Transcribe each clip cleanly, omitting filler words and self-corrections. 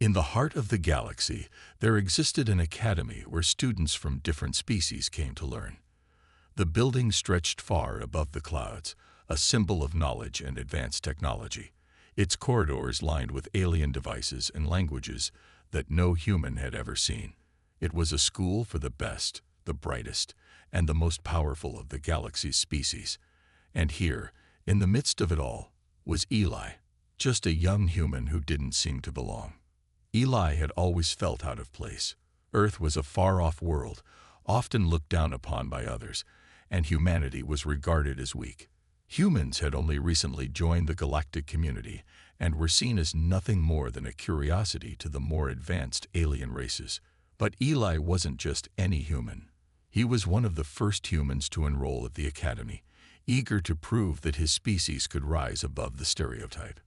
In the heart of the galaxy, there existed an academy where students from different species came to learn. The building stretched far above the clouds, a symbol of knowledge and advanced technology, its corridors lined with alien devices and languages that no human had ever seen. It was a school for the best, the brightest, and the most powerful of the galaxy's species. And here, in the midst of it all, was Eli, just a young human who didn't seem to belong. Eli had always felt out of place. Earth was a far-off world, often looked down upon by others, and humanity was regarded as weak. Humans had only recently joined the galactic community and were seen as nothing more than a curiosity to the more advanced alien races. But Eli wasn't just any human. He was one of the first humans to enroll at the academy, eager to prove that his species could rise above the stereotype.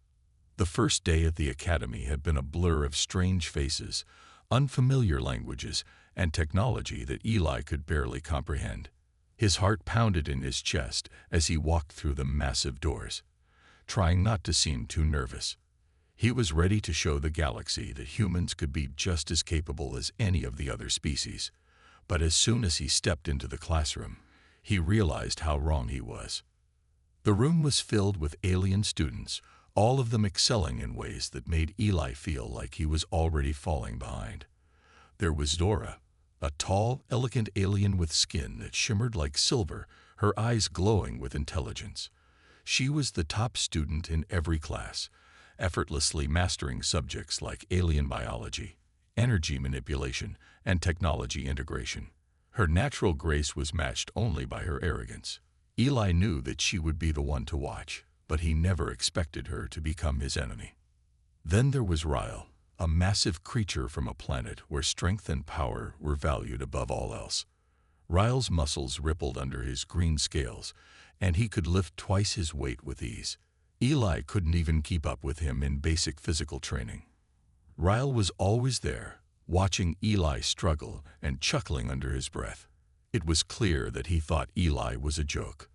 The first day at the academy had been a blur of strange faces, unfamiliar languages, and technology that Eli could barely comprehend. His heart pounded in his chest as he walked through the massive doors, trying not to seem too nervous. He was ready to show the galaxy that humans could be just as capable as any of the other species. But as soon as he stepped into the classroom, he realized how wrong he was. The room was filled with alien students, all of them excelling in ways that made Eli feel like he was already falling behind. There was Zora, a tall, elegant alien with skin that shimmered like silver, her eyes glowing with intelligence. She was the top student in every class, effortlessly mastering subjects like alien biology, energy manipulation, and technology integration. Her natural grace was matched only by her arrogance. Eli knew that she would be the one to watch, but he never expected her to become his enemy. Then there was Ryle, a massive creature from a planet where strength and power were valued above all else. Ryle's muscles rippled under his green scales, and he could lift twice his weight with ease. Eli couldn't even keep up with him in basic physical training. Ryle was always there, watching Eli struggle and chuckling under his breath. It was clear that he thought Eli was a joke.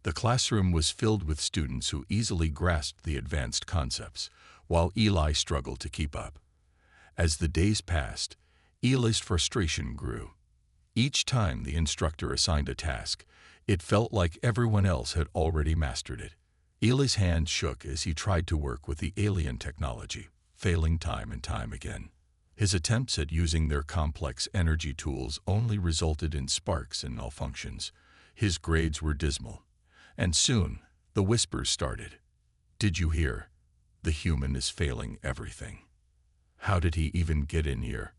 The classroom was filled with students who easily grasped the advanced concepts, while Eli struggled to keep up. As the days passed, Eli's frustration grew. Each time the instructor assigned a task, it felt like everyone else had already mastered it. Eli's hands shook as he tried to work with the alien technology, failing time and time again. His attempts at using their complex energy tools only resulted in sparks and malfunctions. His grades were dismal. And soon, the whispers started. "Did you hear? The human is failing everything. How did he even get in here?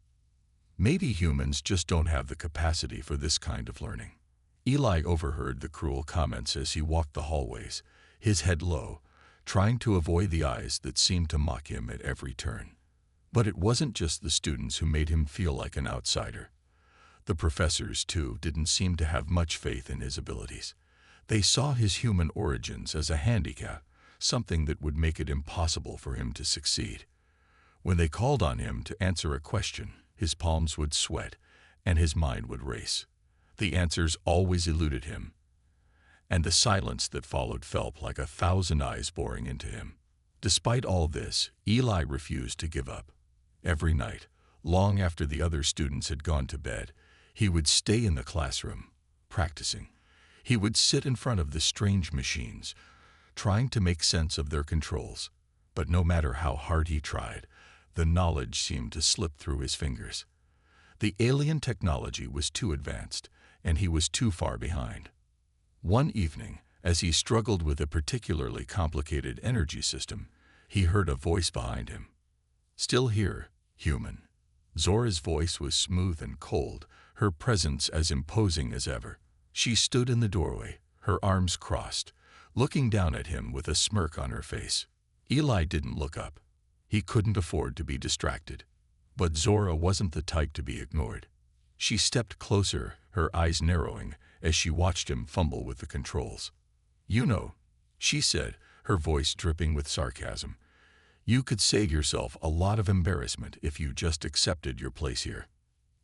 Maybe humans just don't have the capacity for this kind of learning." Eli overheard the cruel comments as he walked the hallways, his head low, trying to avoid the eyes that seemed to mock him at every turn. But it wasn't just the students who made him feel like an outsider. The professors, too, didn't seem to have much faith in his abilities. They saw his human origins as a handicap, something that would make it impossible for him to succeed. When they called on him to answer a question, his palms would sweat and his mind would race. The answers always eluded him, and the silence that followed felt like 1,000 eyes boring into him. Despite all this, Eli refused to give up. Every night, long after the other students had gone to bed, he would stay in the classroom, practicing. He would sit in front of the strange machines, trying to make sense of their controls. But no matter how hard he tried, the knowledge seemed to slip through his fingers. The alien technology was too advanced, and he was too far behind. One evening, as he struggled with a particularly complicated energy system, he heard a voice behind him. "Still here, human." Zora's voice was smooth and cold, her presence as imposing as ever. She stood in the doorway, her arms crossed, looking down at him with a smirk on her face. Eli didn't look up. He couldn't afford to be distracted. But Zora wasn't the type to be ignored. She stepped closer, her eyes narrowing, as she watched him fumble with the controls. "You know," she said, her voice dripping with sarcasm, "you could save yourself a lot of embarrassment if you just accepted your place here."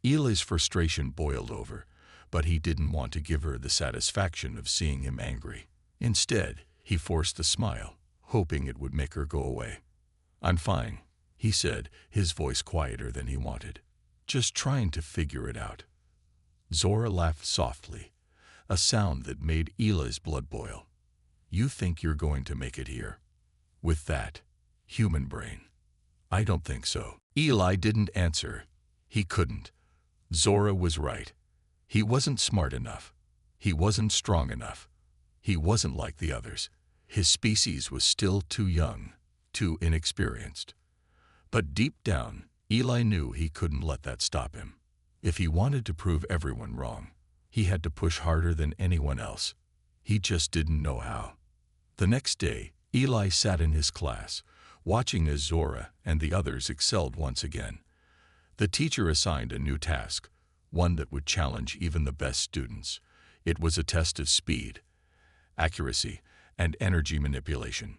Eli's frustration boiled over, but he didn't want to give her the satisfaction of seeing him angry. Instead, he forced a smile, hoping it would make her go away. "I'm fine," he said, his voice quieter than he wanted. "Just trying to figure it out." Zora laughed softly, a sound that made Eli's blood boil. "You think you're going to make it here? With that human brain?" "I don't think so." Eli didn't answer. He couldn't. Zora was right. He wasn't smart enough. He wasn't strong enough. He wasn't like the others. His species was still too young, too inexperienced. But deep down, Eli knew he couldn't let that stop him. If he wanted to prove everyone wrong, he had to push harder than anyone else. He just didn't know how. The next day, Eli sat in his class, watching as Zora and the others excelled once again. The teacher assigned a new task, one that would challenge even the best students. It was a test of speed, accuracy, and energy manipulation.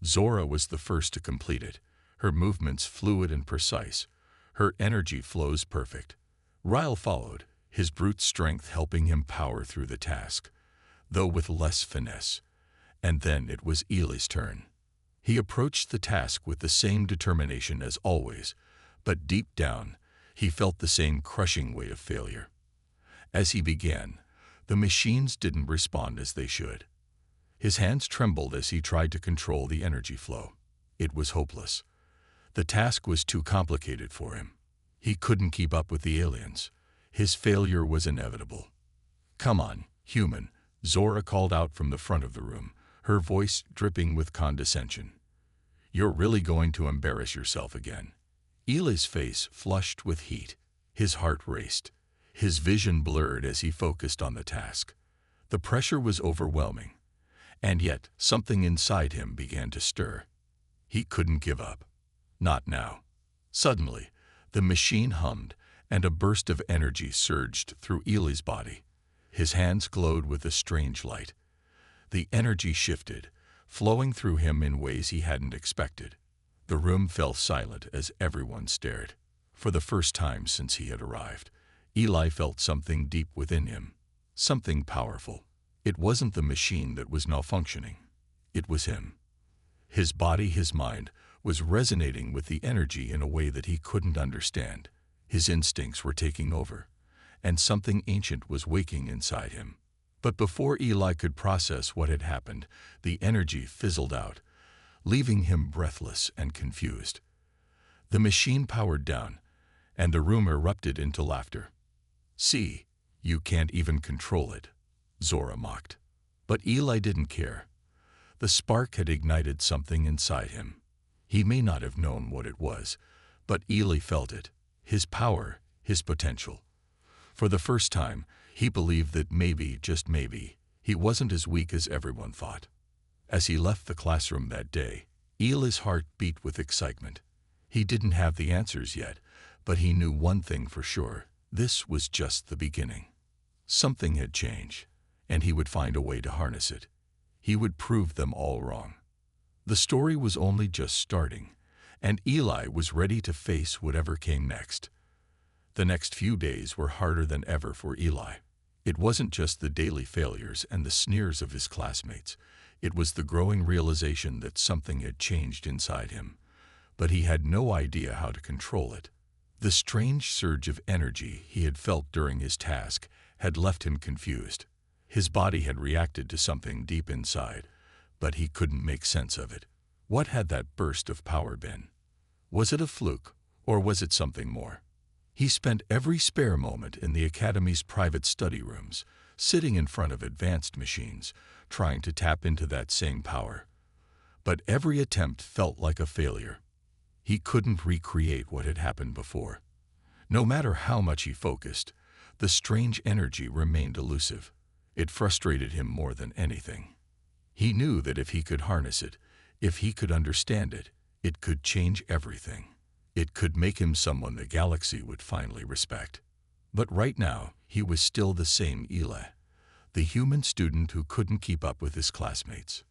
Zora was the first to complete it, her movements fluid and precise, her energy flows perfect. Ryle followed, his brute strength helping him power through the task, though with less finesse. And then it was Eli's turn. He approached the task with the same determination as always, but deep down, he felt the same crushing weight of failure. As he began, the machines didn't respond as they should. His hands trembled as he tried to control the energy flow. It was hopeless. The task was too complicated for him. He couldn't keep up with the aliens. His failure was inevitable. "Come on, human," Zora called out from the front of the room, her voice dripping with condescension. "You're really going to embarrass yourself again." Eli's face flushed with heat. His heart raced. His vision blurred as he focused on the task. The pressure was overwhelming. And yet, something inside him began to stir. He couldn't give up. Not now. Suddenly, the machine hummed, and a burst of energy surged through Eli's body. His hands glowed with a strange light. The energy shifted, flowing through him in ways he hadn't expected. The room fell silent as everyone stared. For the first time since he had arrived, Eli felt something deep within him, something powerful. It wasn't the machine that was malfunctioning. It was him. His body, his mind, was resonating with the energy in a way that he couldn't understand. His instincts were taking over, and something ancient was waking inside him. But before Eli could process what had happened, the energy fizzled out, leaving him breathless and confused. The machine powered down, and the room erupted into laughter. "See, you can't even control it," Zora mocked. But Eli didn't care. The spark had ignited something inside him. He may not have known what it was, but Eli felt it, his power, his potential. For the first time, he believed that maybe, just maybe, he wasn't as weak as everyone thought. As he left the classroom that day, Eli's heart beat with excitement. He didn't have the answers yet, but he knew one thing for sure: this was just the beginning. Something had changed, and he would find a way to harness it. He would prove them all wrong. The story was only just starting, and Eli was ready to face whatever came next. The next few days were harder than ever for Eli. It wasn't just the daily failures and the sneers of his classmates. It was the growing realization that something had changed inside him, but he had no idea how to control it. The strange surge of energy he had felt during his task had left him confused. His body had reacted to something deep inside, but he couldn't make sense of it. What had that burst of power been? Was it a fluke, or was it something more? He spent every spare moment in the Academy's private study rooms, sitting in front of advanced machines, trying to tap into that same power. But every attempt felt like a failure. He couldn't recreate what had happened before. No matter how much he focused, the strange energy remained elusive. It frustrated him more than anything. He knew that if he could harness it, if he could understand it, it could change everything. It could make him someone the galaxy would finally respect. But right now, he was still the same Eli, the human student who couldn't keep up with his classmates.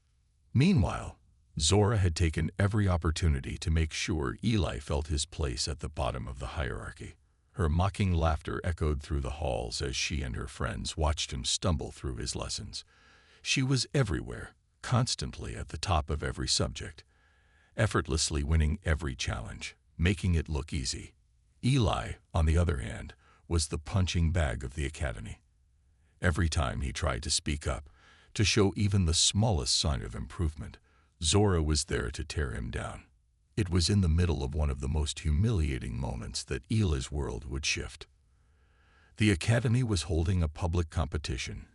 Meanwhile, Zora had taken every opportunity to make sure Eli felt his place at the bottom of the hierarchy. Her mocking laughter echoed through the halls as she and her friends watched him stumble through his lessons. She was everywhere, constantly at the top of every subject, effortlessly winning every challenge. making it look easy. Eli, on the other hand, was the punching bag of the academy. Every time he tried to speak up, to show even the smallest sign of improvement, Zora was there to tear him down. It was in the middle of one of the most humiliating moments that Eli's world would shift. The academy was holding a public competition,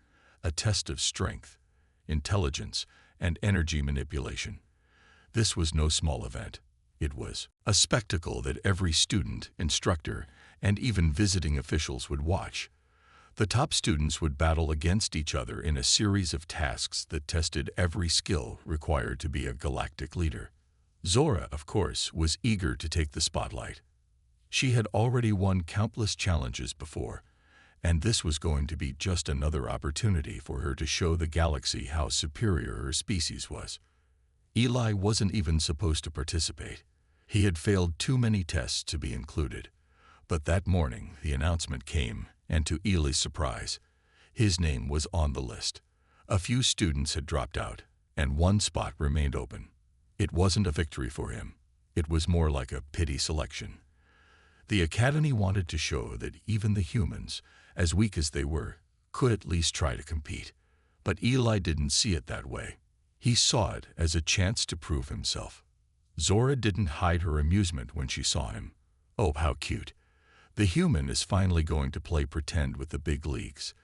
a test of strength, intelligence, and energy manipulation. This was no small event. It was a spectacle that every student, instructor, and even visiting officials would watch. The top students would battle against each other in a series of tasks that tested every skill required to be a galactic leader. Zora, of course, was eager to take the spotlight. She had already won countless challenges before, and this was going to be just another opportunity for her to show the galaxy how superior her species was. Eli wasn't even supposed to participate. He had failed too many tests to be included. But that morning, the announcement came, and to Eli's surprise, his name was on the list. A few students had dropped out, and one spot remained open. It wasn't a victory for him. It was more like a pity selection. The academy wanted to show that even the humans, as weak as they were, could at least try to compete. But Eli didn't see it that way. He saw it as a chance to prove himself. Zora didn't hide her amusement when she saw him. Oh, how cute. The human is finally going to play pretend with the big leagues.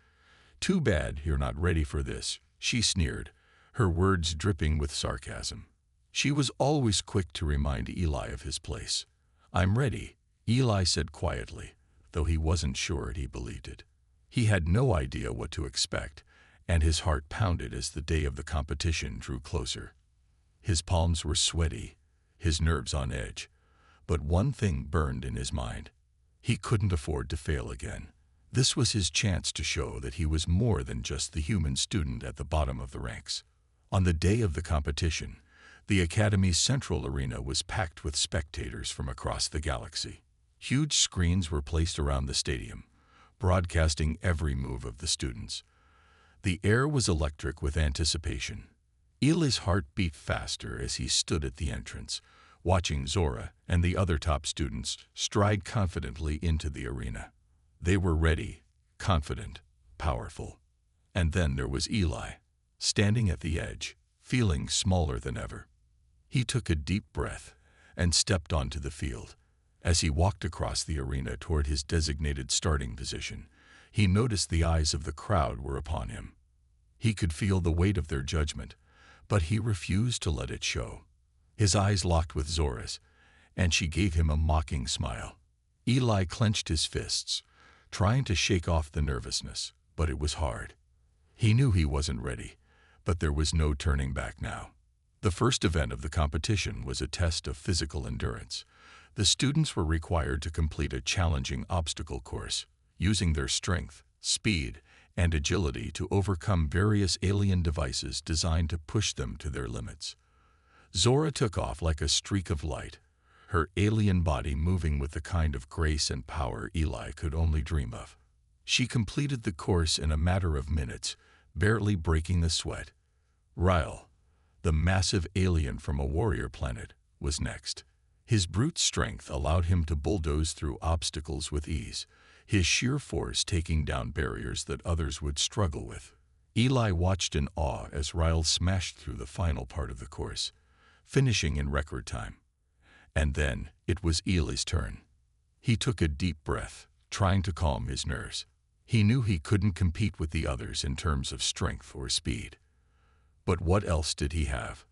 Too bad you're not ready for this, she sneered, her words dripping with sarcasm. She was always quick to remind Eli of his place. I'm ready, Eli said quietly, though he wasn't sure he believed it. He had no idea what to expect, and his heart pounded as the day of the competition drew closer. His palms were sweaty, his nerves on edge, but one thing burned in his mind. He couldn't afford to fail again. This was his chance to show that he was more than just the human student at the bottom of the ranks. On the day of the competition, the Academy's central arena was packed with spectators from across the galaxy. Huge screens were placed around the stadium, broadcasting every move of the students. The air was electric with anticipation. Eli's heart beat faster as he stood at the entrance, watching Zora and the other top students stride confidently into the arena. They were ready, confident, powerful. And then there was Eli, standing at the edge, feeling smaller than ever. He took a deep breath and stepped onto the field. As he walked across the arena toward his designated starting position, he noticed the eyes of the crowd were upon him. He could feel the weight of their judgment, but he refused to let it show. His eyes locked with Zora's, and she gave him a mocking smile. Eli clenched his fists, trying to shake off the nervousness, but it was hard. He knew he wasn't ready, but there was no turning back now. The first event of the competition was a test of physical endurance. The students were required to complete a challenging obstacle course, using their strength, speed, and agility to overcome various alien devices designed to push them to their limits. Zora took off like a streak of light, her alien body moving with the kind of grace and power Eli could only dream of. She completed the course in a matter of minutes, barely breaking a sweat. Ryle, the massive alien from a warrior planet, was next. His brute strength allowed him to bulldoze through obstacles with ease, his sheer force taking down barriers that others would struggle with. Eli watched in awe as Ryle smashed through the final part of the course, finishing in record time. And then it was Eli's turn. He took a deep breath, trying to calm his nerves. He knew he couldn't compete with the others in terms of strength or speed. But what else did he have?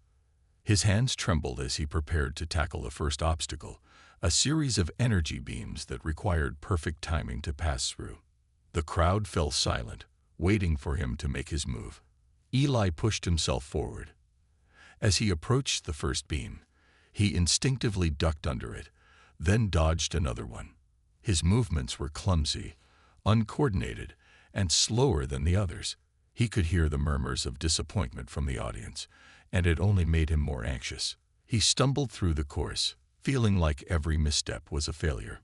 His hands trembled as he prepared to tackle the first obstacle, a series of energy beams that required perfect timing to pass through. The crowd fell silent, waiting for him to make his move. Eli pushed himself forward. As he approached the first beam, he instinctively ducked under it, then dodged another one. His movements were clumsy, uncoordinated, and slower than the others. He could hear the murmurs of disappointment from the audience, and it only made him more anxious. He stumbled through the course, feeling like every misstep was a failure.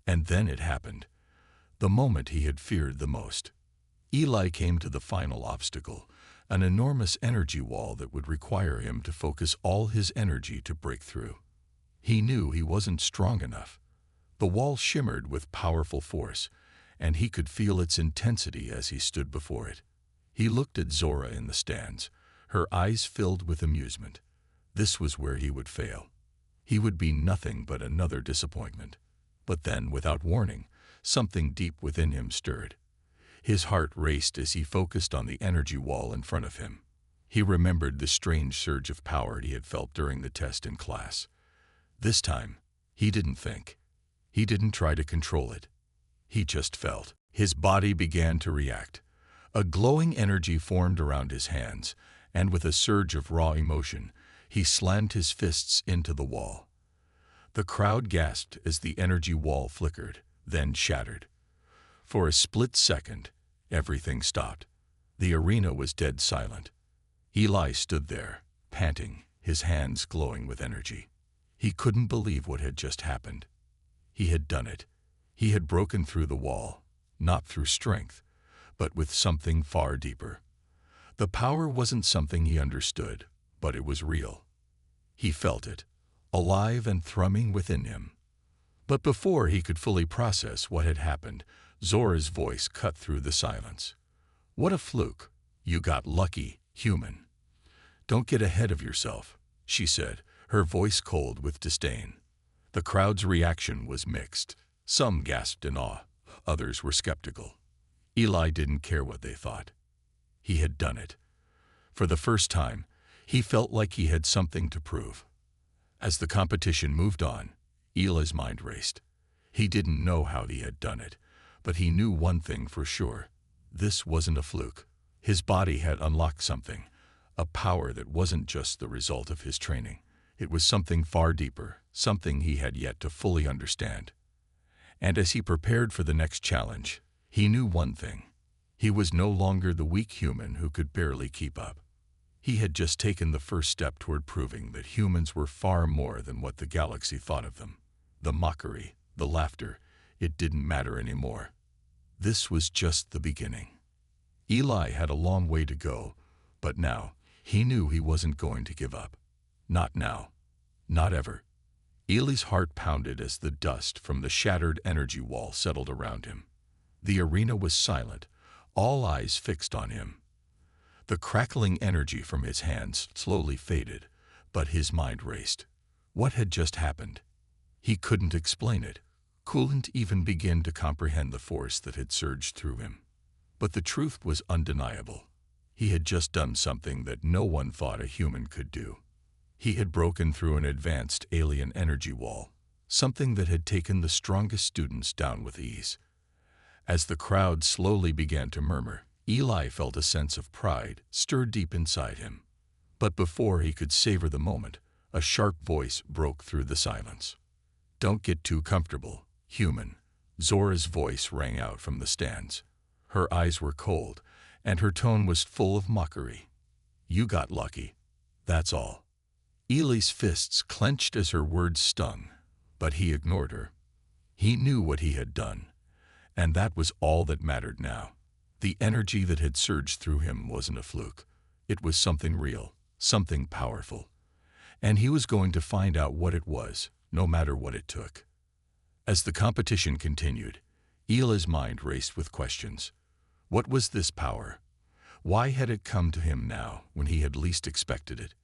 And then it happened, the moment he had feared the most. Eli came to the final obstacle, an enormous energy wall that would require him to focus all his energy to break through. He knew he wasn't strong enough. The wall shimmered with powerful force, and he could feel its intensity as he stood before it. He looked at Zora in the stands, her eyes filled with amusement. This was where he would fail. He would be nothing but another disappointment. But then, without warning, something deep within him stirred. His heart raced as he focused on the energy wall in front of him. He remembered the strange surge of power he had felt during the test in class. This time, he didn't think. He didn't try to control it. He just felt. His body began to react. A glowing energy formed around his hands, and with a surge of raw emotion, he slammed his fists into the wall. The crowd gasped as the energy wall flickered, then shattered. For a split second, everything stopped. The arena was dead silent. Eli stood there, panting, his hands glowing with energy. He couldn't believe what had just happened. He had done it. He had broken through the wall, not through strength, but with something far deeper. The power wasn't something he understood, but it was real. He felt it, alive and thrumming within him. But before he could fully process what had happened, Zora's voice cut through the silence. "What a fluke. You got lucky, human. Don't get ahead of yourself," she said, her voice cold with disdain. The crowd's reaction was mixed. Some gasped in awe, others were skeptical. Eli didn't care what they thought. He had done it. For the first time, he felt like he had something to prove. As the competition moved on, Eli's mind raced. He didn't know how he had done it, but he knew one thing for sure. This wasn't a fluke. His body had unlocked something, a power that wasn't just the result of his training. It was something far deeper, something he had yet to fully understand. And as he prepared for the next challenge, he knew one thing. He was no longer the weak human who could barely keep up. He had just taken the first step toward proving that humans were far more than what the galaxy thought of them. The mockery, the laughter, it didn't matter anymore. This was just the beginning. Eli had a long way to go, but now he knew he wasn't going to give up. Not now. Not ever. Eli's heart pounded as the dust from the shattered energy wall settled around him. The arena was silent, all eyes fixed on him. The crackling energy from his hands slowly faded, but his mind raced. What had just happened? He couldn't explain it, couldn't even begin to comprehend the force that had surged through him. But the truth was undeniable. He had just done something that no one thought a human could do. He had broken through an advanced alien energy wall, something that had taken the strongest students down with ease. As the crowd slowly began to murmur, Eli felt a sense of pride stir deep inside him. But before he could savor the moment, a sharp voice broke through the silence. "Don't get too comfortable, human." Zora's voice rang out from the stands. Her eyes were cold, and her tone was full of mockery. "You got lucky. That's all." Eli's fists clenched as her words stung, but he ignored her. He knew what he had done, and that was all that mattered now. The energy that had surged through him wasn't a fluke. It was something real, something powerful. And he was going to find out what it was, no matter what it took. As the competition continued, Eli's mind raced with questions. What was this power? Why had it come to him now, when he had least expected it?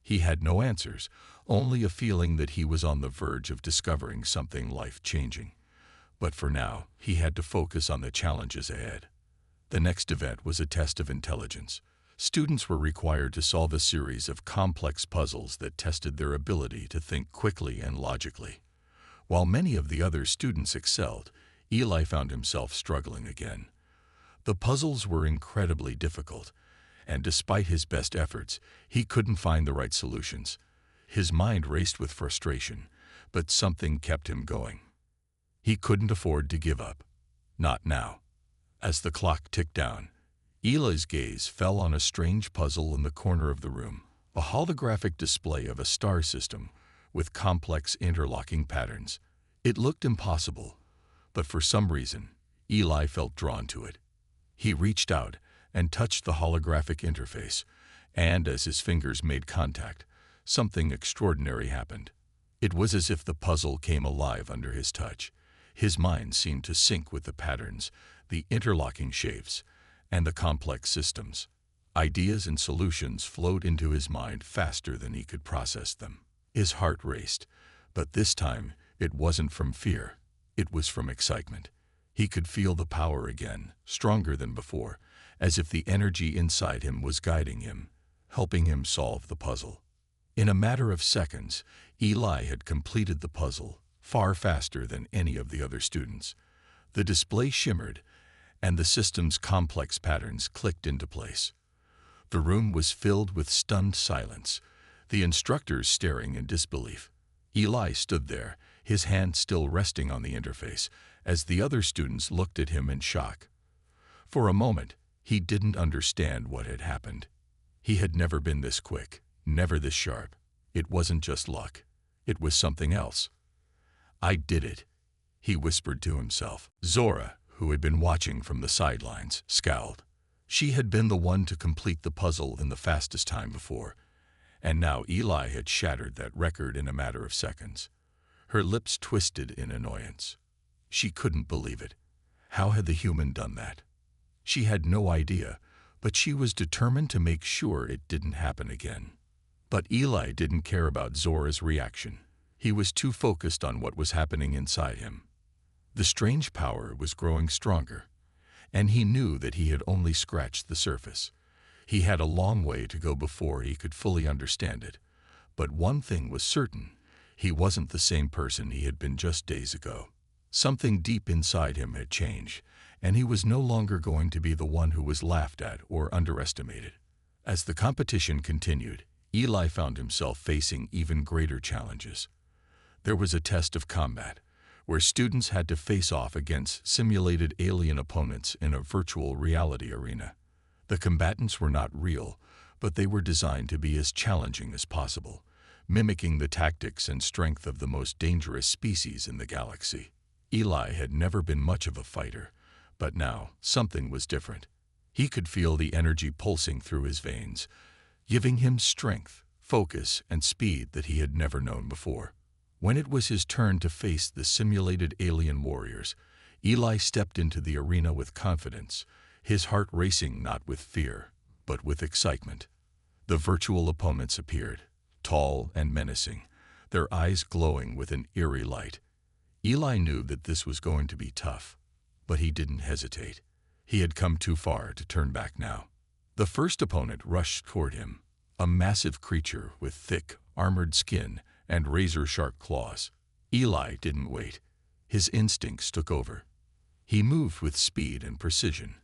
He had no answers, only a feeling that he was on the verge of discovering something life-changing. But for now, he had to focus on the challenges ahead. The next event was a test of intelligence. Students were required to solve a series of complex puzzles that tested their ability to think quickly and logically. While many of the other students excelled, Eli found himself struggling again. The puzzles were incredibly difficult, and despite his best efforts, he couldn't find the right solutions. His mind raced with frustration, but something kept him going. He couldn't afford to give up. Not now. As the clock ticked down, Eli's gaze fell on a strange puzzle in the corner of the room, a holographic display of a star system with complex interlocking patterns. It looked impossible, but for some reason, Eli felt drawn to it. He reached out and touched the holographic interface, and as his fingers made contact, something extraordinary happened. It was as if the puzzle came alive under his touch. His mind seemed to sync with the patterns, the interlocking shapes, and the complex systems. Ideas and solutions flowed into his mind faster than he could process them. His heart raced, but this time it wasn't from fear. It was from excitement. He could feel the power again, stronger than before, as if the energy inside him was guiding him, helping him solve the puzzle. In a matter of seconds, Eli had completed the puzzle, far faster than any of the other students. The display shimmered, and the system's complex patterns clicked into place. The room was filled with stunned silence, the instructors staring in disbelief. Eli stood there, his hand still resting on the interface, as the other students looked at him in shock. For a moment, he didn't understand what had happened. He had never been this quick, never this sharp. It wasn't just luck. It was something else. "I did it," he whispered to himself. Zora, who had been watching from the sidelines, scowled. She had been the one to complete the puzzle in the fastest time before, and now Eli had shattered that record in a matter of seconds. Her lips twisted in annoyance. She couldn't believe it. How had the human done that? She had no idea, but she was determined to make sure it didn't happen again. But Eli didn't care about Zora's reaction. He was too focused on what was happening inside him. The strange power was growing stronger, and he knew that he had only scratched the surface. He had a long way to go before he could fully understand it. But one thing was certain: he wasn't the same person he had been just days ago. Something deep inside him had changed, and he was no longer going to be the one who was laughed at or underestimated. As the competition continued, Eli found himself facing even greater challenges. There was a test of combat, where students had to face off against simulated alien opponents in a virtual reality arena. The combatants were not real, but they were designed to be as challenging as possible, mimicking the tactics and strength of the most dangerous species in the galaxy. Eli had never been much of a fighter, but now something was different. He could feel the energy pulsing through his veins, giving him strength, focus, and speed that he had never known before. When it was his turn to face the simulated alien warriors, Eli stepped into the arena with confidence, his heart racing not with fear, but with excitement. The virtual opponents appeared, tall and menacing, their eyes glowing with an eerie light. Eli knew that this was going to be tough, but he didn't hesitate. He had come too far to turn back now. The first opponent rushed toward him, a massive creature with thick, armored skin and razor-sharp claws. Eli didn't wait. His instincts took over. He moved with speed and precision,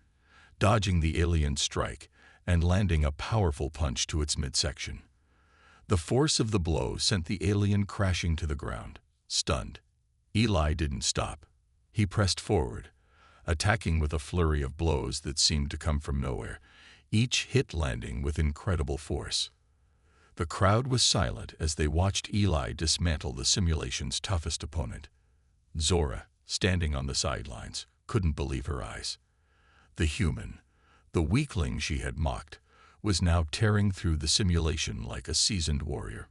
dodging the alien's strike and landing a powerful punch to its midsection. The force of the blow sent the alien crashing to the ground, stunned. Eli didn't stop. He pressed forward, attacking with a flurry of blows that seemed to come from nowhere, each hit landing with incredible force. The crowd was silent as they watched Eli dismantle the simulation's toughest opponent. Zora, standing on the sidelines, couldn't believe her eyes. The human, the weakling she had mocked, was now tearing through the simulation like a seasoned warrior.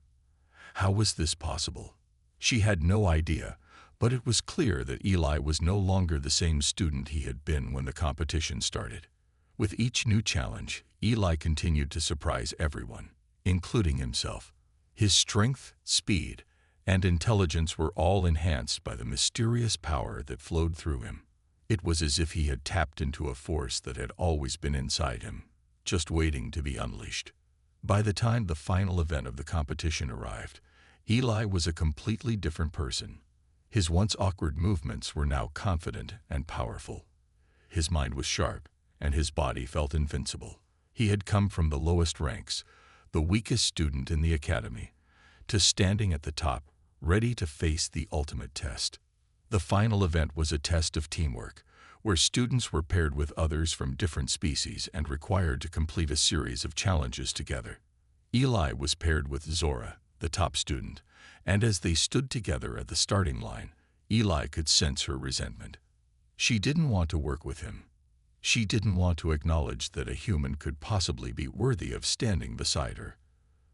How was this possible? She had no idea, but it was clear that Eli was no longer the same student he had been when the competition started. With each new challenge, Eli continued to surprise everyone, including himself. His strength, speed, and intelligence were all enhanced by the mysterious power that flowed through him. It was as if he had tapped into a force that had always been inside him, just waiting to be unleashed. By the time the final event of the competition arrived, Eli was a completely different person. His once awkward movements were now confident and powerful. His mind was sharp, and his body felt invincible. He had come from the lowest ranks, the weakest student in the academy, to standing at the top, ready to face the ultimate test. The final event was a test of teamwork, where students were paired with others from different species and required to complete a series of challenges together. Eli was paired with Zora, the top student, and as they stood together at the starting line, Eli could sense her resentment. She didn't want to work with him. She didn't want to acknowledge that a human could possibly be worthy of standing beside her.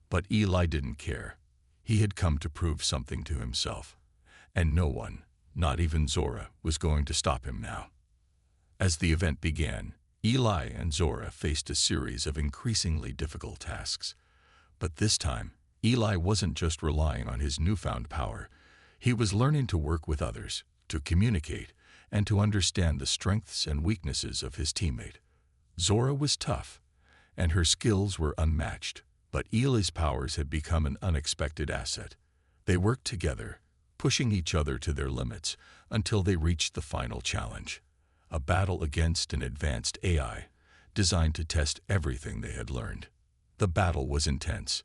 But Eli didn't care. He had come to prove something to himself, and no one, not even Zora, was going to stop him now. As the event began, Eli and Zora faced a series of increasingly difficult tasks. But this time, Eli wasn't just relying on his newfound power. He was learning to work with others, to communicate, and to understand the strengths and weaknesses of his teammate. Zora was tough, and her skills were unmatched, but Eli's powers had become an unexpected asset. They worked together, pushing each other to their limits until they reached the final challenge, a battle against an advanced AI designed to test everything they had learned. The battle was intense.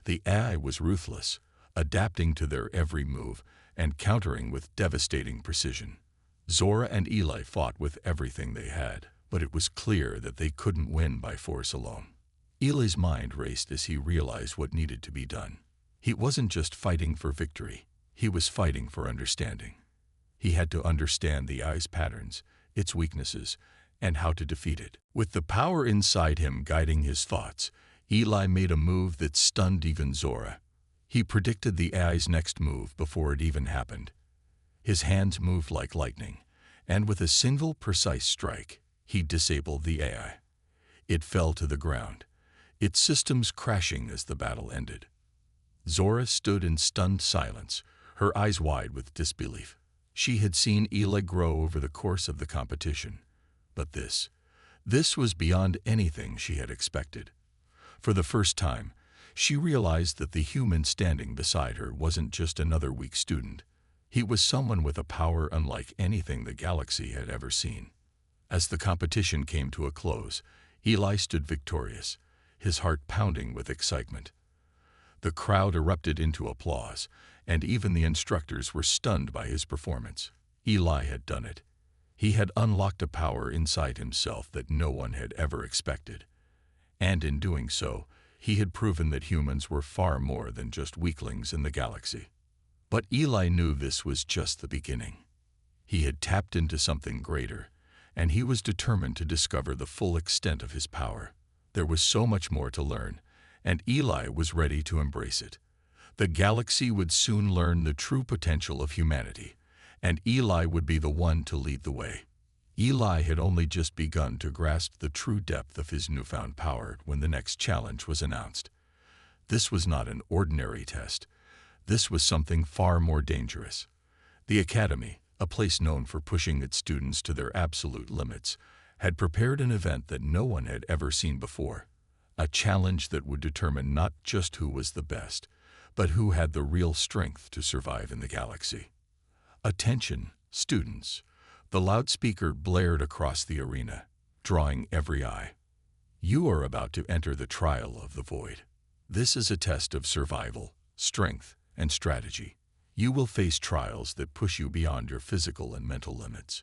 The AI was ruthless, adapting to their every move and countering with devastating precision. Zora and Eli fought with everything they had, but it was clear that they couldn't win by force alone. Eli's mind raced as he realized what needed to be done. He wasn't just fighting for victory, he was fighting for understanding. He had to understand the AI's patterns, its weaknesses, and how to defeat it. With the power inside him guiding his thoughts, Eli made a move that stunned even Zora. He predicted the AI's next move before it even happened. His hands moved like lightning, and with a single precise strike, he disabled the AI. It fell to the ground, its systems crashing as the battle ended. Zora stood in stunned silence, her eyes wide with disbelief. She had seen Eli grow over the course of the competition, but this was beyond anything she had expected. For the first time, she realized that the human standing beside her wasn't just another weak student. He was someone with a power unlike anything the galaxy had ever seen. As the competition came to a close, Eli stood victorious, his heart pounding with excitement. The crowd erupted into applause, and even the instructors were stunned by his performance. Eli had done it. He had unlocked a power inside himself that no one had ever expected. And in doing so, he had proven that humans were far more than just weaklings in the galaxy. But Eli knew this was just the beginning. He had tapped into something greater, and he was determined to discover the full extent of his power. There was so much more to learn, and Eli was ready to embrace it. The galaxy would soon learn the true potential of humanity, and Eli would be the one to lead the way. Eli had only just begun to grasp the true depth of his newfound power when the next challenge was announced. This was not an ordinary test. This was something far more dangerous. The Academy, a place known for pushing its students to their absolute limits, had prepared an event that no one had ever seen before. A challenge that would determine not just who was the best, but who had the real strength to survive in the galaxy. Attention, students. The loudspeaker blared across the arena, drawing every eye. You are about to enter the trial of the void. This is a test of survival, strength, and strategy. You will face trials that push you beyond your physical and mental limits.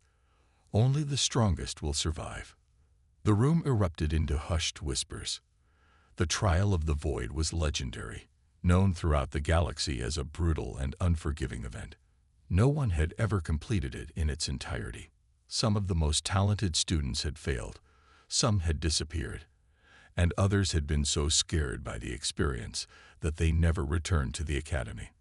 Only the strongest will survive. The room erupted into hushed whispers. The trial of the void was legendary, known throughout the galaxy as a brutal and unforgiving event. No one had ever completed it in its entirety. Some of the most talented students had failed, some had disappeared, and others had been so scared by the experience that they never returned to the Academy.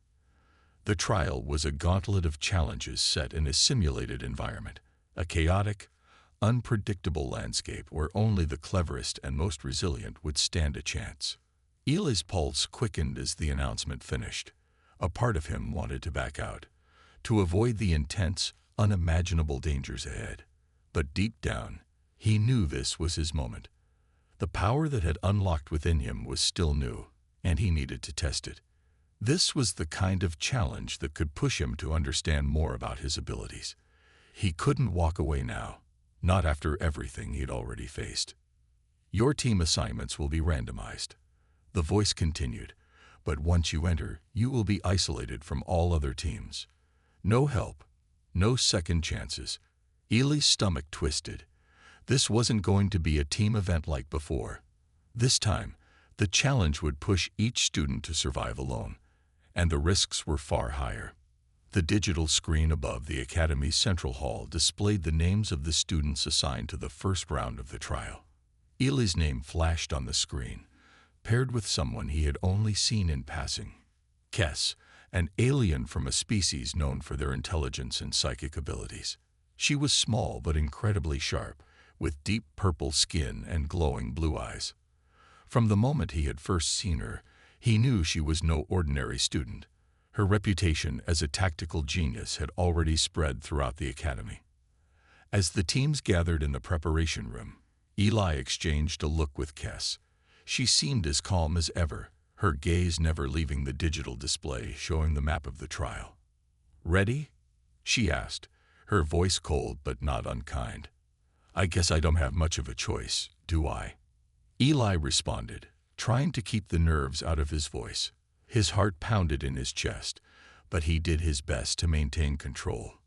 The trial was a gauntlet of challenges set in a simulated environment, a chaotic, unpredictable landscape where only the cleverest and most resilient would stand a chance. Eli's pulse quickened as the announcement finished. A part of him wanted to back out, to avoid the intense, unimaginable dangers ahead. But deep down, he knew this was his moment. The power that had unlocked within him was still new, and he needed to test it. This was the kind of challenge that could push him to understand more about his abilities. He couldn't walk away now, not after everything he'd already faced. Your team assignments will be randomized. The voice continued, but once you enter, you will be isolated from all other teams. No help, no second chances. Eli's stomach twisted. This wasn't going to be a team event like before. This time, the challenge would push each student to survive alone, and the risks were far higher. The digital screen above the Academy's central hall displayed the names of the students assigned to the first round of the trial. Eli's name flashed on the screen, paired with someone he had only seen in passing. Kess, an alien from a species known for their intelligence and psychic abilities. She was small but incredibly sharp, with deep purple skin and glowing blue eyes. From the moment he had first seen her, he knew she was no ordinary student. Her reputation as a tactical genius had already spread throughout the academy. As the teams gathered in the preparation room, Eli exchanged a look with Kess. She seemed as calm as ever, her gaze never leaving the digital display showing the map of the trial. "Ready?" she asked, her voice cold but not unkind. "I guess I don't have much of a choice, do I?" Eli responded, trying to keep the nerves out of his voice. His heart pounded in his chest, but he did his best to maintain control.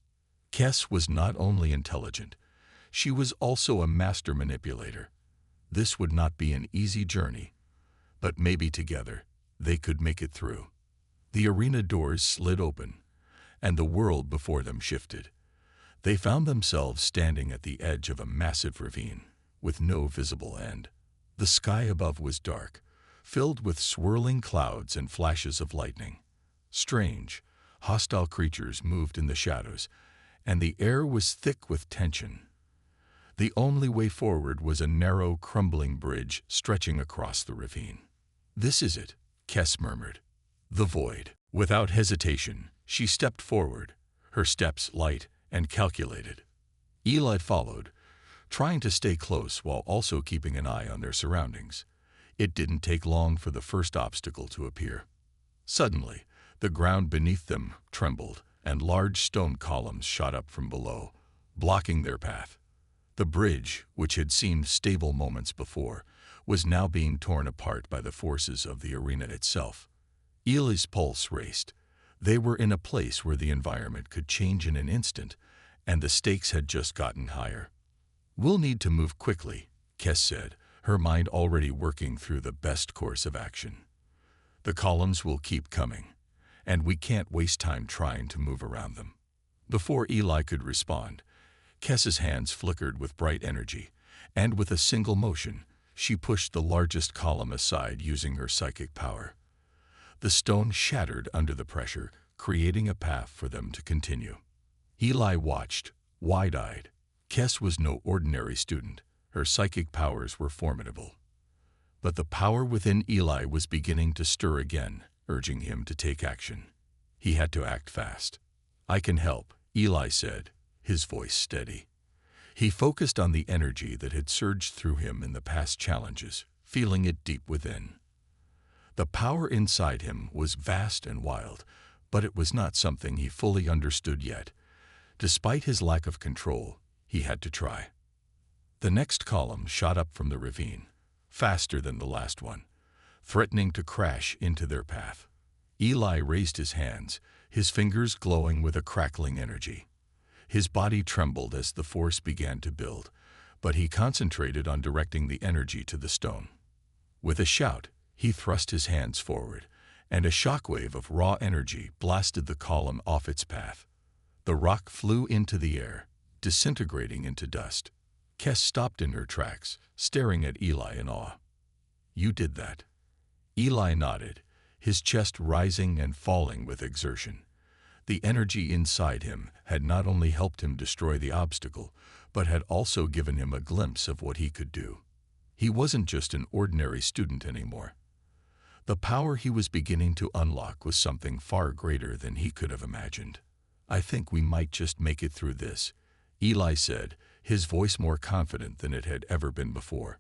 Kess was not only intelligent, she was also a master manipulator. This would not be an easy journey, but maybe together they could make it through. The arena doors slid open, and the world before them shifted. They found themselves standing at the edge of a massive ravine, with no visible end. The sky above was dark, filled with swirling clouds and flashes of lightning. Strange, hostile creatures moved in the shadows, and the air was thick with tension. The only way forward was a narrow, crumbling bridge stretching across the ravine. "This is it," Kess murmured. "The void." Without hesitation, she stepped forward, her steps light and calculated. Eli followed, trying to stay close while also keeping an eye on their surroundings. It didn't take long for the first obstacle to appear. Suddenly, the ground beneath them trembled, and large stone columns shot up from below, blocking their path. The bridge, which had seemed stable moments before, was now being torn apart by the forces of the arena itself. Eli's pulse raced. They were in a place where the environment could change in an instant, and the stakes had just gotten higher. "We'll need to move quickly," Kess said, her mind already working through the best course of action. "The columns will keep coming, and we can't waste time trying to move around them." Before Eli could respond, Kess's hands flickered with bright energy, and with a single motion, she pushed the largest column aside using her psychic power. The stone shattered under the pressure, creating a path for them to continue. Eli watched, wide-eyed. Kess was no ordinary student. Her psychic powers were formidable. But the power within Eli was beginning to stir again, urging him to take action. He had to act fast. "I can help," Eli said, his voice steady. He focused on the energy that had surged through him in the past challenges, feeling it deep within. The power inside him was vast and wild, but it was not something he fully understood yet. Despite his lack of control, he had to try. The next column shot up from the ravine, faster than the last one, threatening to crash into their path. Eli raised his hands, his fingers glowing with a crackling energy. His body trembled as the force began to build, but he concentrated on directing the energy to the stone. With a shout, he thrust his hands forward, and a shockwave of raw energy blasted the column off its path. The rock flew into the air, disintegrating into dust. Kess stopped in her tracks, staring at Eli in awe. "You did that." Eli nodded, his chest rising and falling with exertion. The energy inside him had not only helped him destroy the obstacle, but had also given him a glimpse of what he could do. He wasn't just an ordinary student anymore. The power he was beginning to unlock was something far greater than he could have imagined. "I think we might just make it through this," Eli said, his voice more confident than it had ever been before.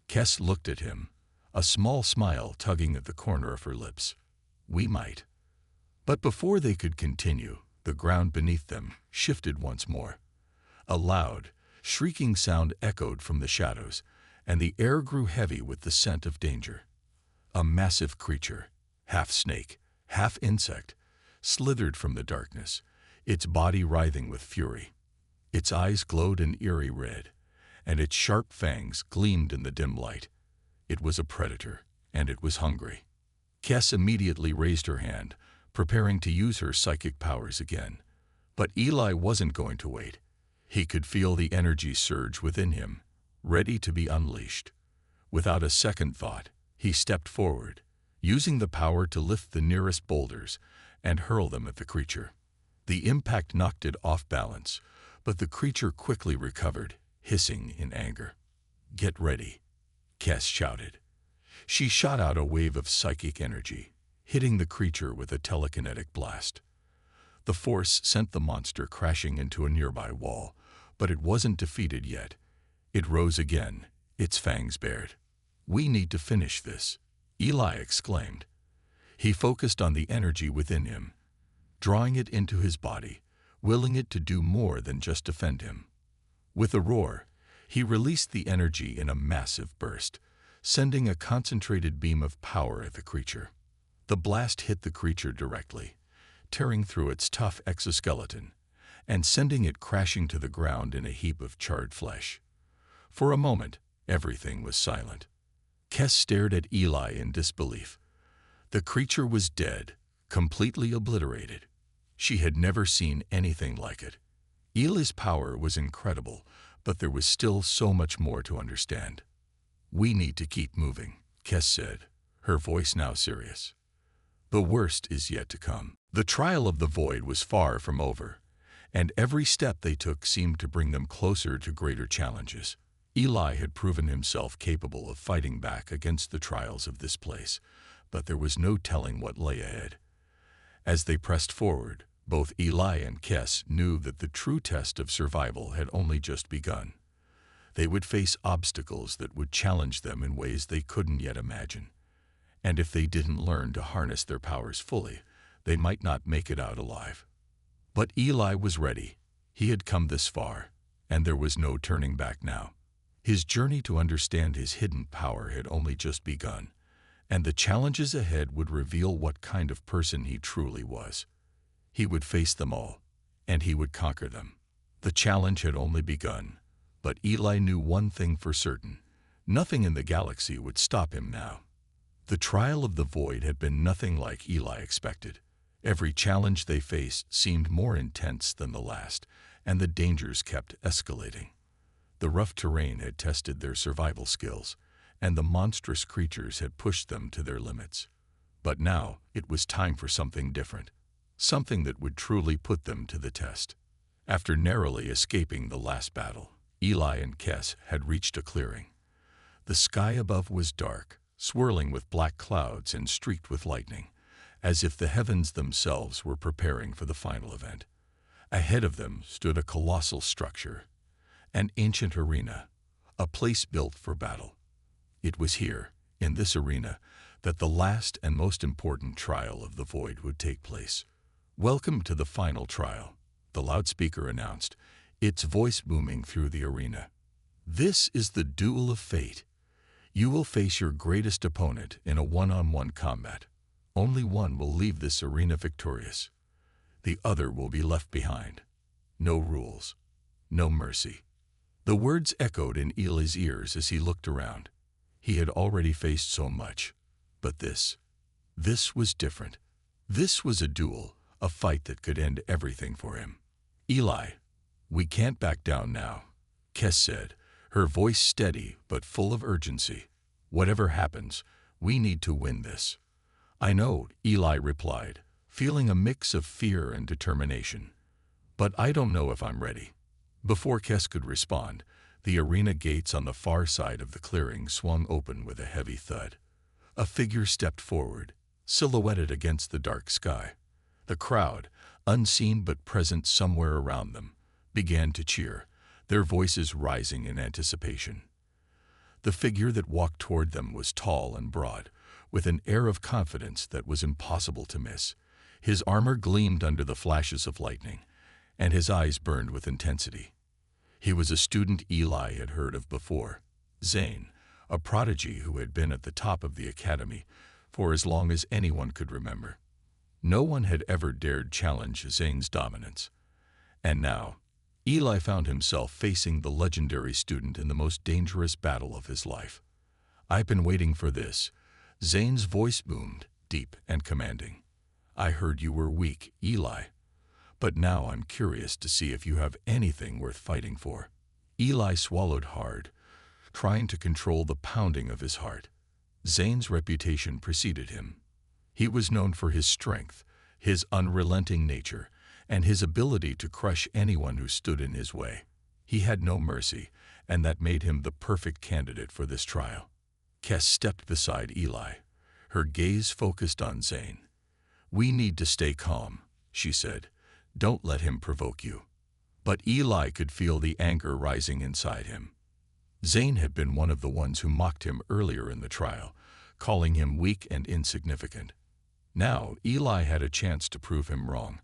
Kess looked at him, a small smile tugging at the corner of her lips. "We might." But before they could continue, the ground beneath them shifted once more. A loud, shrieking sound echoed from the shadows, and the air grew heavy with the scent of danger. A massive creature, half snake, half insect, slithered from the darkness, its body writhing with fury. Its eyes glowed an eerie red, and its sharp fangs gleamed in the dim light. It was a predator, and it was hungry. Kess immediately raised her hand, preparing to use her psychic powers again. But Eli wasn't going to wait. He could feel the energy surge within him, ready to be unleashed. Without a second thought, he stepped forward, using the power to lift the nearest boulders and hurl them at the creature. The impact knocked it off balance, but the creature quickly recovered, hissing in anger. "Get ready," Kess shouted. She shot out a wave of psychic energy, hitting the creature with a telekinetic blast. The force sent the monster crashing into a nearby wall, but it wasn't defeated yet. It rose again, its fangs bared. "We need to finish this," Eli exclaimed. He focused on the energy within him, drawing it into his body, willing it to do more than just defend him. With a roar, he released the energy in a massive burst, sending a concentrated beam of power at the creature. The blast hit the creature directly, tearing through its tough exoskeleton and sending it crashing to the ground in a heap of charred flesh. For a moment, everything was silent. Kess stared at Eli in disbelief. The creature was dead, completely obliterated. She had never seen anything like it. Eli's power was incredible, but there was still so much more to understand. "We need to keep moving," Kess said, her voice now serious. "The worst is yet to come." The trial of the void was far from over, and every step they took seemed to bring them closer to greater challenges. Eli had proven himself capable of fighting back against the trials of this place, but there was no telling what lay ahead. As they pressed forward, both Eli and Kess knew that the true test of survival had only just begun. They would face obstacles that would challenge them in ways they couldn't yet imagine. And if they didn't learn to harness their powers fully, they might not make it out alive. But Eli was ready. He had come this far, and there was no turning back now. His journey to understand his hidden power had only just begun, and the challenges ahead would reveal what kind of person he truly was. He would face them all, and he would conquer them. The challenge had only begun, but Eli knew one thing for certain: nothing in the galaxy would stop him now. The trial of the void had been nothing like Eli expected. Every challenge they faced seemed more intense than the last, and the dangers kept escalating. The rough terrain had tested their survival skills, and the monstrous creatures had pushed them to their limits. But now it was time for something different, something that would truly put them to the test. After narrowly escaping the last battle, Eli and Kess had reached a clearing. The sky above was dark, swirling with black clouds and streaked with lightning, as if the heavens themselves were preparing for the final event. Ahead of them stood a colossal structure, an ancient arena, a place built for battle. It was here, in this arena, that the last and most important trial of the void would take place. "Welcome to the final trial," the loudspeaker announced, its voice booming through the arena. "This is the duel of fate. You will face your greatest opponent in a one-on-one combat. Only one will leave this arena victorious. The other will be left behind. No rules, no mercy." The words echoed in Eli's ears as he looked around. He had already faced so much, but this was different. This was a duel, a fight that could end everything for him. "Eli, we can't back down now," Kess said, her voice steady but full of urgency. "Whatever happens, we need to win this." "I know," Eli replied, feeling a mix of fear and determination. "But I don't know if I'm ready." Before Kess could respond, the arena gates on the far side of the clearing swung open with a heavy thud. A figure stepped forward, silhouetted against the dark sky. The crowd, unseen but present somewhere around them, began to cheer, their voices rising in anticipation. The figure that walked toward them was tall and broad, with an air of confidence that was impossible to miss. His armor gleamed under the flashes of lightning, and his eyes burned with intensity. He was a student Eli had heard of before, Zane, a prodigy who had been at the top of the academy for as long as anyone could remember. No one had ever dared challenge Zane's dominance. And now, Eli found himself facing the legendary student in the most dangerous battle of his life. "I've been waiting for this," Zane's voice boomed, deep and commanding. "I heard you were weak, Eli. But now I'm curious to see if you have anything worth fighting for." Eli swallowed hard, trying to control the pounding of his heart. Zane's reputation preceded him. He was known for his strength, his unrelenting nature, and his ability to crush anyone who stood in his way. He had no mercy, and that made him the perfect candidate for this trial. Kes stepped beside Eli, her gaze focused on Zane. "We need to stay calm," she said. "Don't let him provoke you." But Eli could feel the anger rising inside him. Zane had been one of the ones who mocked him earlier in the trial, calling him weak and insignificant. Now Eli had a chance to prove him wrong,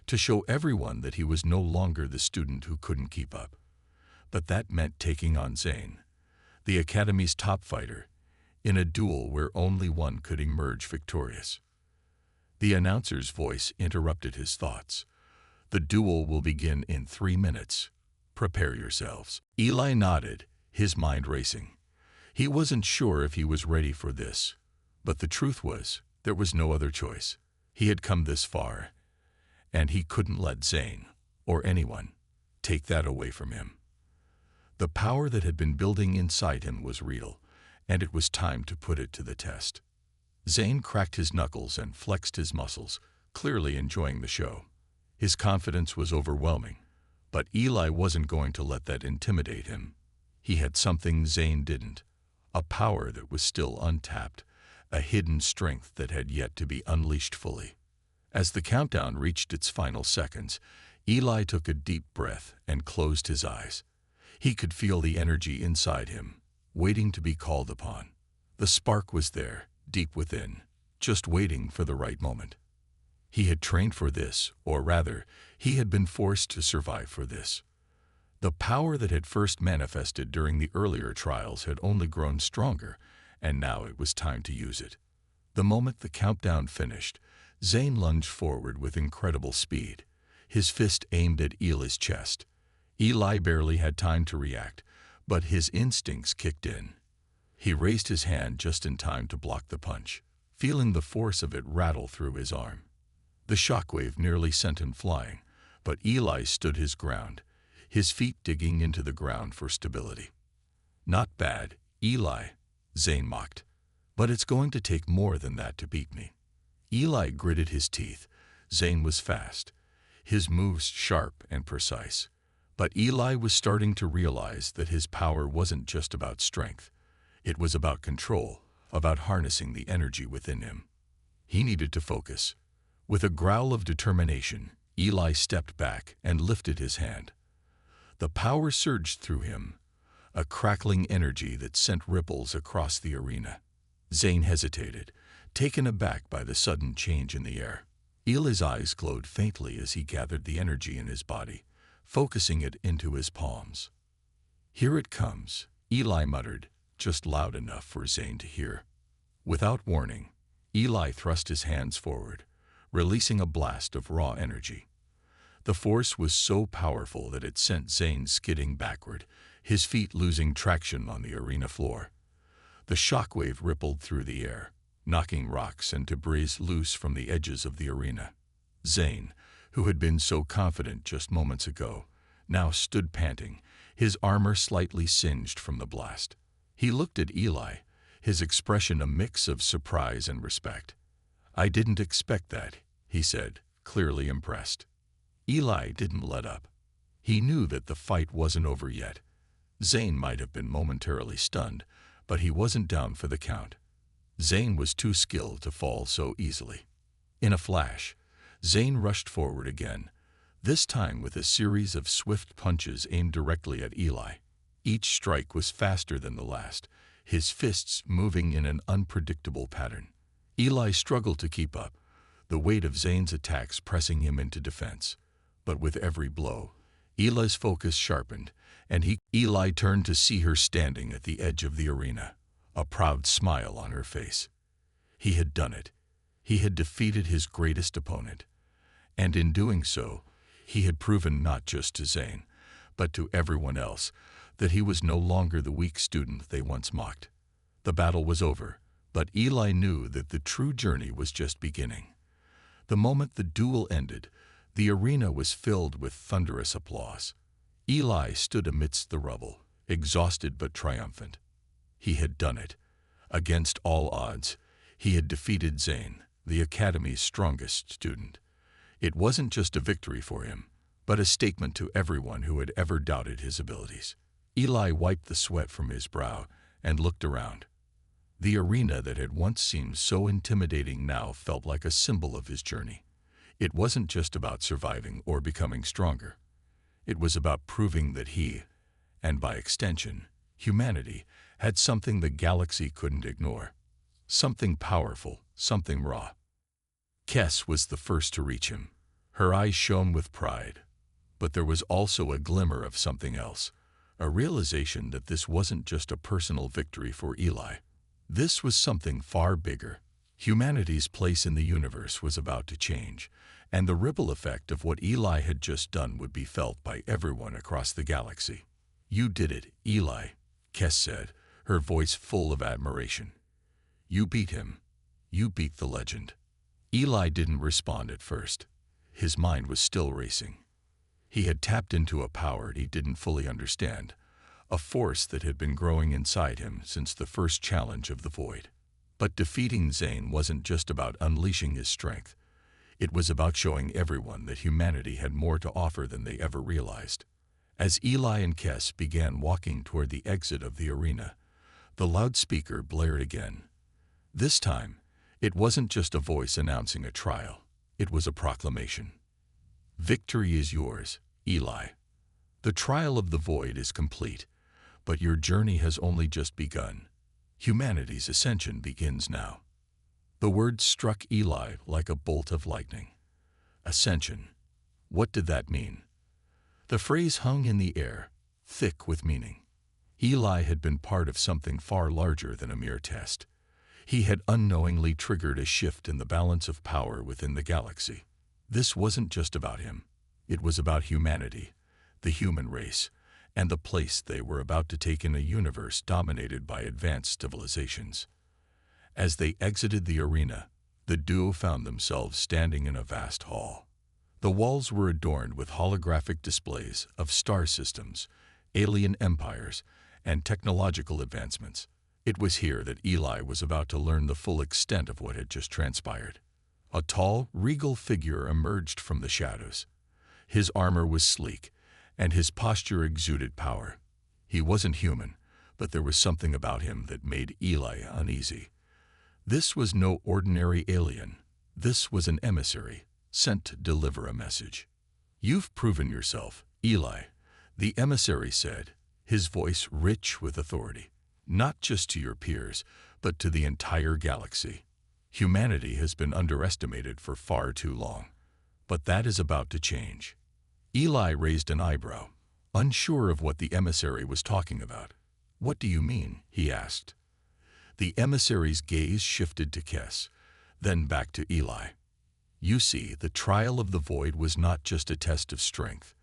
to show everyone that he was no longer the student who couldn't keep up. But that meant taking on Zane, the Academy's top fighter, in a duel where only one could emerge victorious. The announcer's voice interrupted his thoughts. "The duel will begin in 3 minutes. Prepare yourselves." Eli nodded, his mind racing. He wasn't sure if he was ready for this, but the truth was, there was no other choice. He had come this far, and he couldn't let Zane, or anyone, take that away from him. The power that had been building inside him was real, and it was time to put it to the test. Zane cracked his knuckles and flexed his muscles, clearly enjoying the show. His confidence was overwhelming, but Eli wasn't going to let that intimidate him. He had something Zane didn't, a power that was still untapped, a hidden strength that had yet to be unleashed fully. As the countdown reached its final seconds, Eli took a deep breath and closed his eyes. He could feel the energy inside him, waiting to be called upon. The spark was there, deep within, just waiting for the right moment. He had trained for this, or rather, he had been forced to survive for this. The power that had first manifested during the earlier trials had only grown stronger, and now it was time to use it. The moment the countdown finished, Zane lunged forward with incredible speed, his fist aimed at Eli's chest. Eli barely had time to react, but his instincts kicked in. He raised his hand just in time to block the punch, feeling the force of it rattle through his arm. The shockwave nearly sent him flying, but Eli stood his ground, his feet digging into the ground for stability. "Not bad, Eli," Zane mocked. "But it's going to take more than that to beat me." Eli gritted his teeth. Zane was fast, his moves sharp and precise. But Eli was starting to realize that his power wasn't just about strength. It was about control, about harnessing the energy within him. He needed to focus. With a growl of determination, Eli stepped back and lifted his hand. The power surged through him, a crackling energy that sent ripples across the arena. Zane hesitated, taken aback by the sudden change in the air. Eli's eyes glowed faintly as he gathered the energy in his body, focusing it into his palms. "Here it comes," Eli muttered, just loud enough for Zane to hear. Without warning, Eli thrust his hands forward, releasing a blast of raw energy. The force was so powerful that it sent Zane skidding backward, his feet losing traction on the arena floor. The shockwave rippled through the air, knocking rocks and debris loose from the edges of the arena. Zane, who had been so confident just moments ago, now stood panting, his armor slightly singed from the blast. He looked at Eli, his expression a mix of surprise and respect. "I didn't expect that," he said, clearly impressed. Eli didn't let up. He knew that the fight wasn't over yet. Zane might have been momentarily stunned, but he wasn't down for the count. Zane was too skilled to fall so easily. In a flash, Zane rushed forward again, this time with a series of swift punches aimed directly at Eli. Each strike was faster than the last, his fists moving in an unpredictable pattern. Eli struggled to keep up, the weight of Zane's attacks pressing him into defense. But with every blow, Eli's focus sharpened, and Eli turned to see her standing at the edge of the arena, a proud smile on her face. He had done it. He had defeated his greatest opponent. And in doing so, he had proven not just to Zane, but to everyone else, that he was no longer the weak student they once mocked. The battle was over, but Eli knew that the true journey was just beginning. The moment the duel ended, the arena was filled with thunderous applause. Eli stood amidst the rubble, exhausted but triumphant. He had done it. Against all odds, he had defeated Zane, the Academy's strongest student. It wasn't just a victory for him, but a statement to everyone who had ever doubted his abilities. Eli wiped the sweat from his brow and looked around. The arena that had once seemed so intimidating now felt like a symbol of his journey. It wasn't just about surviving or becoming stronger. It was about proving that he, and by extension, humanity, had something the galaxy couldn't ignore. Something powerful, something raw. Kess was the first to reach him. Her eyes shone with pride. But there was also a glimmer of something else, a realization that this wasn't just a personal victory for Eli. This was something far bigger. Humanity's place in the universe was about to change, and the ripple effect of what Eli had just done would be felt by everyone across the galaxy. "You did it, Eli," Kess said, her voice full of admiration. "You beat him. You beat the legend." Eli didn't respond at first. His mind was still racing. He had tapped into a power he didn't fully understand, a force that had been growing inside him since the first challenge of the Void. But defeating Zane wasn't just about unleashing his strength. It was about showing everyone that humanity had more to offer than they ever realized. As Eli and Kess began walking toward the exit of the arena, the loudspeaker blared again. This time, it wasn't just a voice announcing a trial. It was a proclamation. "Victory is yours, Eli. The trial of the Void is complete, but your journey has only just begun. Humanity's ascension begins now." The words struck Eli like a bolt of lightning. Ascension. What did that mean? The phrase hung in the air, thick with meaning. Eli had been part of something far larger than a mere test. He had unknowingly triggered a shift in the balance of power within the galaxy. This wasn't just about him. It was about humanity, the human race, and the place they were about to take in a universe dominated by advanced civilizations. As they exited the arena, the duo found themselves standing in a vast hall. The walls were adorned with holographic displays of star systems, alien empires, and technological advancements. It was here that Eli was about to learn the full extent of what had just transpired. A tall, regal figure emerged from the shadows. His armor was sleek, and his posture exuded power. He wasn't human, but there was something about him that made Eli uneasy. This was no ordinary alien. This was an emissary, sent to deliver a message. "You've proven yourself, Eli," the emissary said, his voice rich with authority. "Not just to your peers, but to the entire galaxy. Humanity has been underestimated for far too long. But that is about to change." Eli raised an eyebrow, unsure of what the emissary was talking about. "What do you mean?" he asked. The emissary's gaze shifted to Kess, then back to Eli. "You see, the trial of the Void was not just a test of strength.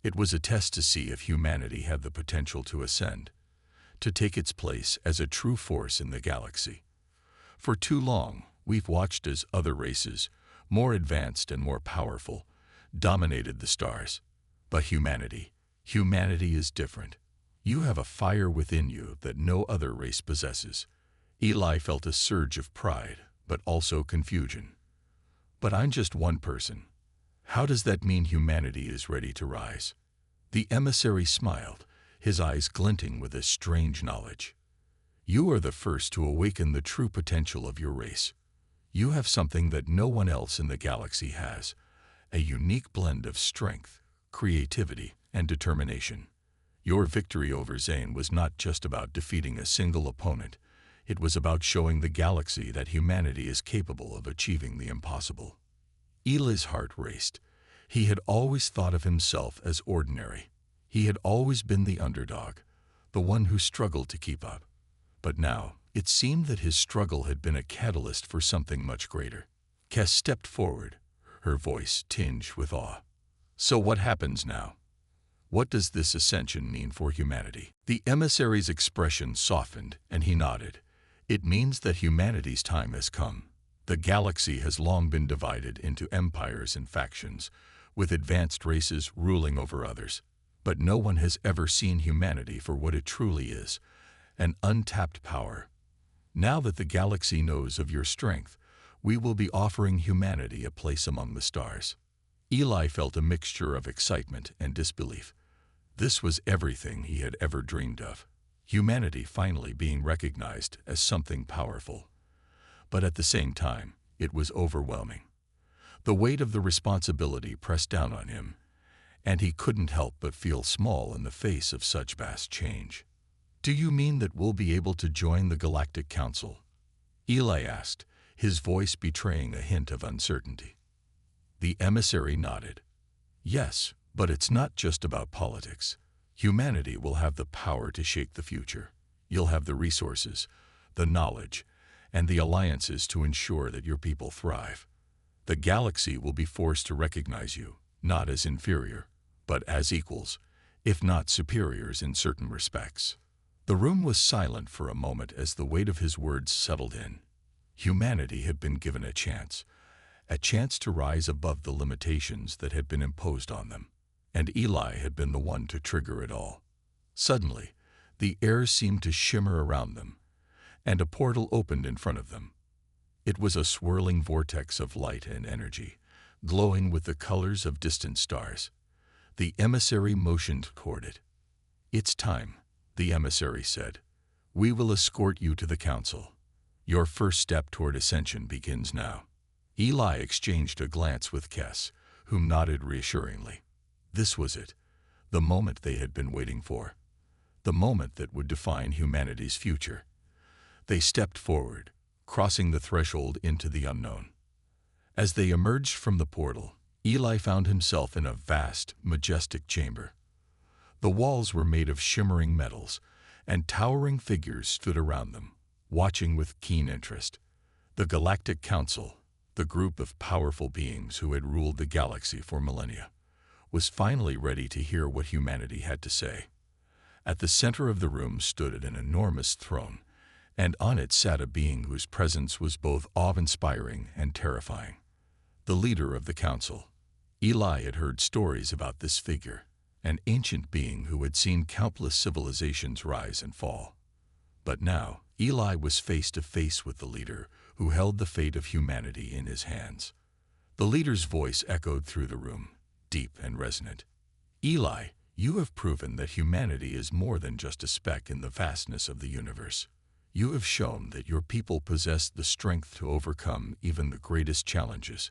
It was a test to see if humanity had the potential to ascend, to take its place as a true force in the galaxy. For too long, we've watched as other races, more advanced and more powerful, dominated the stars. But humanity is different. You have a fire within you that no other race possesses." Eli felt a surge of pride, but also confusion. "But I'm just one person. How does that mean humanity is ready to rise?" The emissary smiled, his eyes glinting with a strange knowledge. "You are the first to awaken the true potential of your race. You have something that no one else in the galaxy has, a unique blend of strength, creativity, and determination. Your victory over Zane was not just about defeating a single opponent. It was about showing the galaxy that humanity is capable of achieving the impossible." Eli's heart raced. He had always thought of himself as ordinary. He had always been the underdog, the one who struggled to keep up. But now, it seemed that his struggle had been a catalyst for something much greater. Kess stepped forward, her voice tinged with awe. "So what happens now? What does this ascension mean for humanity?" The emissary's expression softened, and he nodded. "It means that humanity's time has come. The galaxy has long been divided into empires and factions, with advanced races ruling over others. But no one has ever seen humanity for what it truly is, an untapped power. Now that the galaxy knows of your strength, we will be offering humanity a place among the stars." Eli felt a mixture of excitement and disbelief. This was everything he had ever dreamed of. Humanity finally being recognized as something powerful. But at the same time, it was overwhelming. The weight of the responsibility pressed down on him, and he couldn't help but feel small in the face of such vast change. "Do you mean that we'll be able to join the Galactic Council?" Eli asked, his voice betraying a hint of uncertainty. The emissary nodded. "Yes, but it's not just about politics. Humanity will have the power to shape the future. You'll have the resources, the knowledge, and the alliances to ensure that your people thrive. The galaxy will be forced to recognize you, not as inferior, but as equals, if not superiors in certain respects." The room was silent for a moment as the weight of his words settled in. Humanity had been given a chance to rise above the limitations that had been imposed on them, and Eli had been the one to trigger it all. Suddenly, the air seemed to shimmer around them, and a portal opened in front of them. It was a swirling vortex of light and energy, glowing with the colors of distant stars. The emissary motioned toward it. "It's time," the emissary said. "We will escort you to the council. Your first step toward ascension begins now." Eli exchanged a glance with Kess, who nodded reassuringly. This was it, the moment they had been waiting for, the moment that would define humanity's future. They stepped forward, crossing the threshold into the unknown. As they emerged from the portal, Eli found himself in a vast, majestic chamber. The walls were made of shimmering metals, and towering figures stood around them, watching with keen interest. The Galactic Council, the group of powerful beings who had ruled the galaxy for millennia, was finally ready to hear what humanity had to say. At the center of the room stood an enormous throne, and on it sat a being whose presence was both awe-inspiring and terrifying. The leader of the council. Eli had heard stories about this figure, an ancient being who had seen countless civilizations rise and fall. But now, Eli was face to face with the leader who held the fate of humanity in his hands. The leader's voice echoed through the room, deep and resonant. "Eli, you have proven that humanity is more than just a speck in the vastness of the universe. You have shown that your people possess the strength to overcome even the greatest challenges.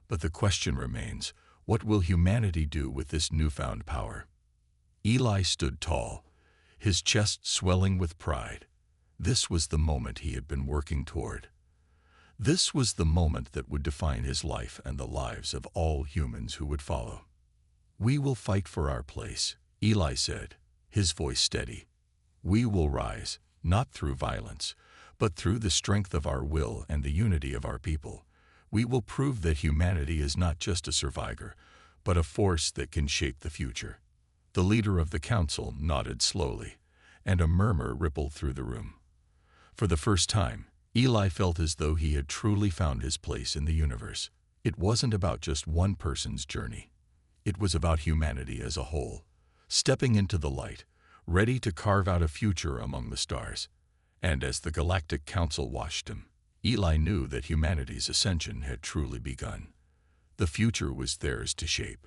But the question remains, what will humanity do with this newfound power?" Eli stood tall, his chest swelling with pride. This was the moment he had been working toward. This was the moment that would define his life and the lives of all humans who would follow. "We will fight for our place," Eli said, his voice steady. "We will rise, not through violence, but through the strength of our will and the unity of our people. We will prove that humanity is not just a survivor, but a force that can shape the future." The leader of the council nodded slowly, and a murmur rippled through the room. For the first time, Eli felt as though he had truly found his place in the universe. It wasn't about just one person's journey. It was about humanity as a whole, stepping into the light, ready to carve out a future among the stars. And as the Galactic Council watched him, Eli knew that humanity's ascension had truly begun. The future was theirs to shape.